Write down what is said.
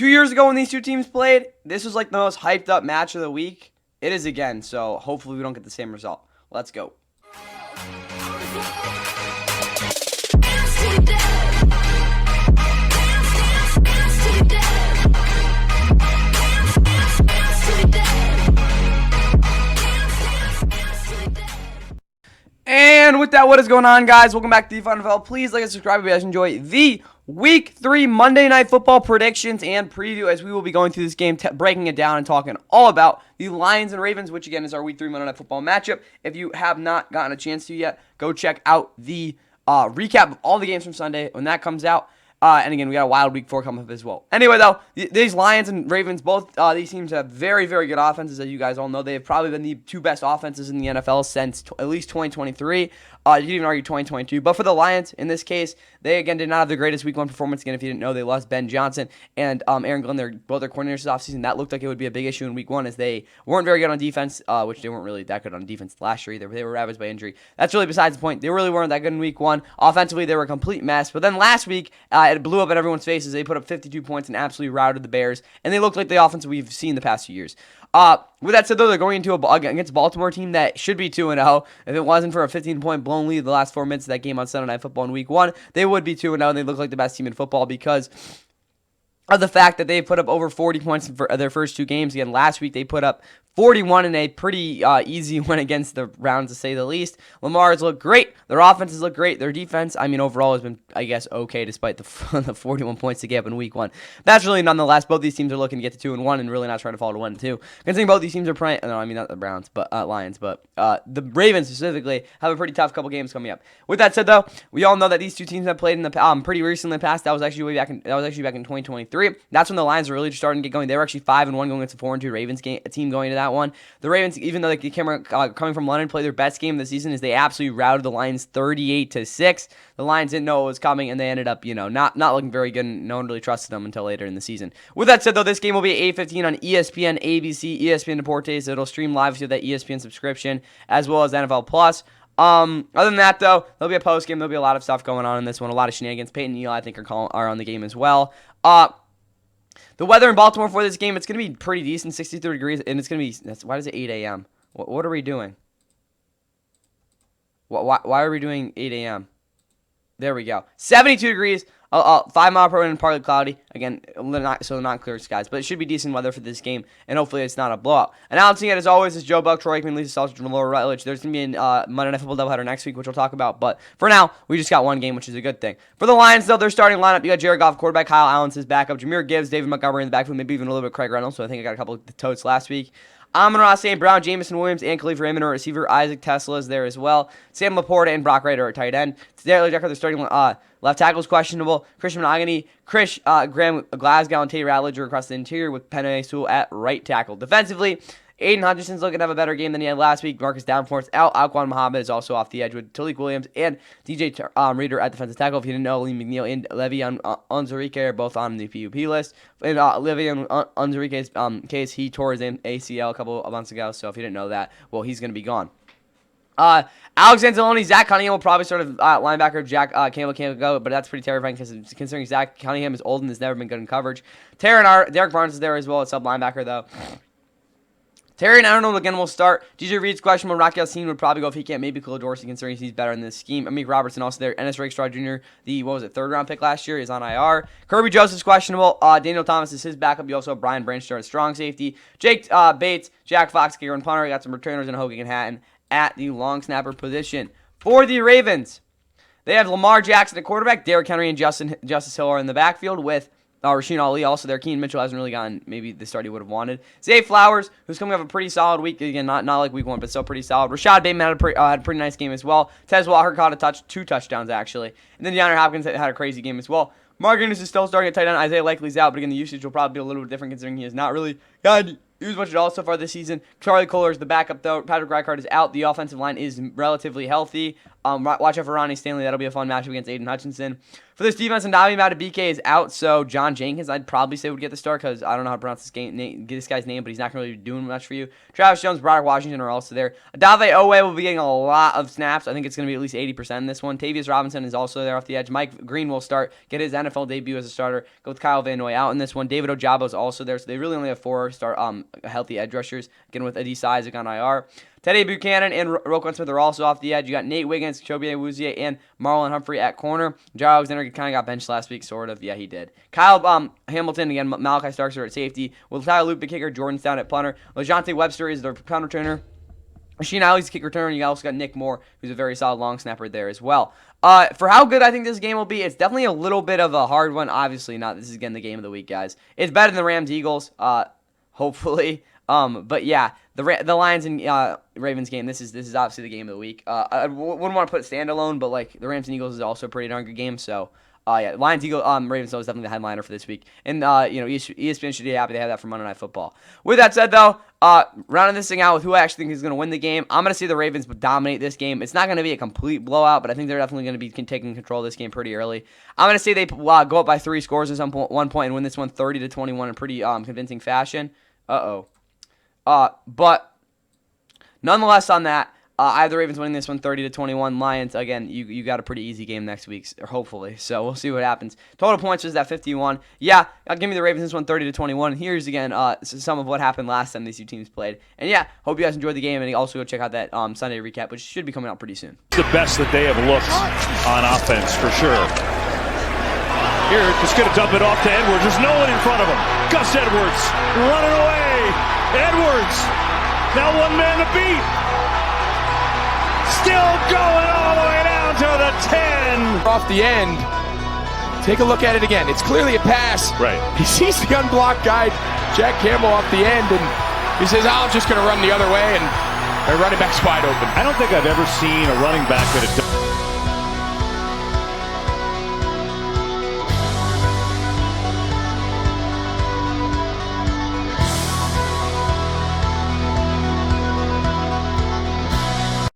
2 years ago when these two teams played, this was like the most hyped up match of the week. It is again, so hopefully we don't get the same result. Let's go. And with that, what is going on, guys? Welcome back to the NFL. Please like and subscribe if you guys enjoy the Week 3 Monday Night Football predictions and preview, as we will be going through this game, breaking it down and talking all about the Lions and Ravens, which again is our Week 3 Monday Night Football matchup. If you have not gotten a chance to yet, go check out the recap of all the games from Sunday when that comes out. And again, we got a wild Week 4 coming up as well. Anyway, though, these Lions and Ravens, both these teams have very, very good offenses, as you guys all know. They have probably been the two best offenses in the NFL since at least 2023. You could even argue 2022. But for the Lions, in this case, they, again, did not have the greatest Week 1 performance. Again, if you didn't know, they lost Ben Johnson and Aaron Glenn, both their coordinators this offseason. That looked like it would be a big issue in Week 1, as they weren't very good on defense, which they weren't really that good on defense last year either. They were ravaged by injury. That's really besides the point. They really weren't that good in Week 1. Offensively, they were a complete mess. But then last week, it blew up in everyone's faces. They put up 52 points and absolutely routed the Bears. And they looked like the offense we've seen the past few years. With that said, though, they're going into against a Baltimore team that should be 2-0. If it wasn't for a 15-point blown lead the last 4 minutes of that game on Sunday Night Football in Week 1, they would be 2-0, and they look like the best team in football because of the fact that they put up over 40 points for their first two games. Again, last week they put up 41 in a pretty easy win against the Browns, to say the least. Lamar's looked great. Their offenses look great. Their defense, overall has been, I guess, okay, despite the 41 points they gave up in Week 1. That's really nonetheless. Both these teams are looking to get to 2-1 and really not trying to fall to 1-2. Considering both these teams are playing, not the Browns, but Lions, but the Ravens specifically have a pretty tough couple games coming up. With that said, though, we all know that these two teams have played in the pretty recently in the past. That was actually back in 2023. That's when the Lions were really just starting to get going. They were actually 5-1 going against a 4-2 Ravens team going into that one. The Ravens, even though they came coming from London, played their best game of the season, as they absolutely routed the Lions 38-6. The Lions didn't know what was coming, and they ended up, not looking very good, and no one really trusted them until later in the season. With that said, though, this game will be at 8:15 on ESPN, ABC, ESPN Deportes. It'll stream live if you have that ESPN subscription, as well as NFL Plus. Other than that, though, there'll be a post game. There'll be a lot of stuff going on in this one. A lot of shenanigans. Peyton and Eli, I think, are on the game as well. The weather in Baltimore for this game, it's going to be pretty decent, 63 degrees, and it's going to be, why is it 8 a.m.? What are we doing? Why are we doing 8 a.m.? There we go. 72 degrees, 5 mile per hour and partly cloudy. Again, not clear skies, but it should be decent weather for this game, and hopefully it's not a blowout. Announcing it, as always, is Joe Buck, Troy Aikman, Lisa Saltridge, and Laura Rutledge. There's going to be a Monday Night Football doubleheader next week, which we'll talk about, but for now, we just got one game, which is a good thing. For the Lions, though, their starting lineup, you got Jared Goff, quarterback, Kyle Allen's his backup, Jahmyr Gibbs, David Montgomery in the backfield, maybe even a little bit Craig Reynolds, so I think I got a couple of totes last week. Amon-Ra St. Brown, Jameson Williams, and Khalif Raymond are receiver. Isaac Tesla is there as well. Sam Laporta and Brock Ryder are tight end. Taylor Decker, the starting left tackle, is questionable. Christian Monagany, Graham Glasgow, and Tate Ratledge across the interior, with Penei Sewell at right tackle. Defensively, Aiden Hutchinson's looking to have a better game than he had last week. Marcus Davenport's out. Alquan Muhammad is also off the edge, with Talik Williams and DJ Reader at defensive tackle. If you didn't know, Lee McNeil and Le'Veon Onwuzurike are both on the PUP list. In Le'Veon Onwuzurike's case, he tore his ACL a couple of months ago, so if you didn't know that, well, he's going to be gone. Alex Anzalone, Zach Cunningham will probably start linebacker. Jack Campbell can't go, but that's pretty terrifying considering Zach Cunningham is old and has never been good in coverage. Derek Barnes is there as well as sub linebacker, though. Terry Arnold again will start. DJ Reed's questionable. Rocky Yassin would probably go if he can't. Maybe Khalil Dorsey, considering he's better in this scheme. Amik Robertson also there. Ennis Rakestraw Jr., the third-round pick last year, is on IR. Kirby Joseph's questionable. Daniel Thomas is his backup. You also have Brian Branch at strong safety. Jake Bates, Jack Fox, kicker and punter. Got some returners in Hogan and Hatton at the long snapper position. For the Ravens, they have Lamar Jackson at quarterback. Derrick Henry and Justice Hill are in the backfield with Rasheen Ali also there. Keenan Mitchell hasn't really gotten maybe the start he would have wanted. Zay Flowers, who's coming off a pretty solid week. Again, not like week 1, but still pretty solid. Rashad Bateman had a pretty nice game as well. Tez Walker caught two touchdowns, actually. And then DeAndre Hopkins had a crazy game as well. Mark Innes is still starting at tight end. Isaiah Likely's out, but again, the usage will probably be a little bit different considering he has not really gotten used much at all so far this season. Charlie Kohler is the backup, though. Patrick Reichard is out. The offensive line is relatively healthy. Watch out for Ronnie Stanley. That'll be a fun matchup against Aiden Hutchinson. For this defense, Ndavi Madubuike is out, so John Jenkins, I'd probably say would get the start because I don't know how to pronounce this guy's name, but he's not going to be doing much for you. Travis Jones, Broderick Washington are also there. Adave Owe will be getting a lot of snaps. I think it's going to be at least 80% in this one. Tavius Robinson is also there off the edge. Mike Green will start, get his NFL debut as a starter. Go with Kyle Van Noy out in this one. David Ojabo is also there, so they really only have 4 healthy edge rushers. Again, with Adisa Isaac on IR. Teddy Buchanan and Roquan Smith are also off the edge. You got Nate Wiggins, Chobe Awuzie, and Marlon Humphrey at corner. Jair Alexander kind of got benched last week, sort of. Yeah, he did. Kyle Hamilton, again, Malachi Starks are at safety. With Tyler Luke, the kicker, Jordan's down at punter. LeJontay Webster is the punt returner. Rasheen Ali's kick returner. You also got Nick Moore, who's a very solid long snapper there as well. For how good I think this game will be, it's definitely a little bit of a hard one. Obviously not. This is, again, the game of the week, guys. It's better than the Rams-Eagles, hopefully. But yeah, the Lions and Ravens game. This is obviously the game of the week. I wouldn't want to put it standalone, but like the Rams and Eagles is also a pretty darn good game. So yeah, Lions, Eagles, Ravens though is definitely the headliner for this week. And ESPN should be happy they have that for Monday Night Football. With that said though, rounding this thing out with who I actually think is going to win the game, I'm going to see the Ravens dominate this game. It's not going to be a complete blowout, but I think they're definitely going to be taking control of this game pretty early. I'm going to say they go up by 3 scores at one point and win this one 30-21 in pretty convincing fashion. But nonetheless on that, I have the Ravens winning this one 30-21. Lions, again, you got a pretty easy game next week, or hopefully. So we'll see what happens. Total points was at 51. Yeah, I'll give me the Ravens this one 30-21. Here's, again, some of what happened last time these two teams played. And yeah, hope you guys enjoyed the game. And also go check out that Sunday recap, which should be coming out pretty soon. The best that they have looked on offense, for sure. Here, just going to dump it off to Edwards. There's no one in front of him. Gus Edwards running away. Edwards, now one man to beat. Still going all the way down to the 10. Off the end. Take a look at it again. It's clearly a pass. Right. He sees the unblocked guy, Jack Campbell, off the end, and he says, I'm just going to run the other way, and the running back's wide open. I don't think I've ever seen a running back that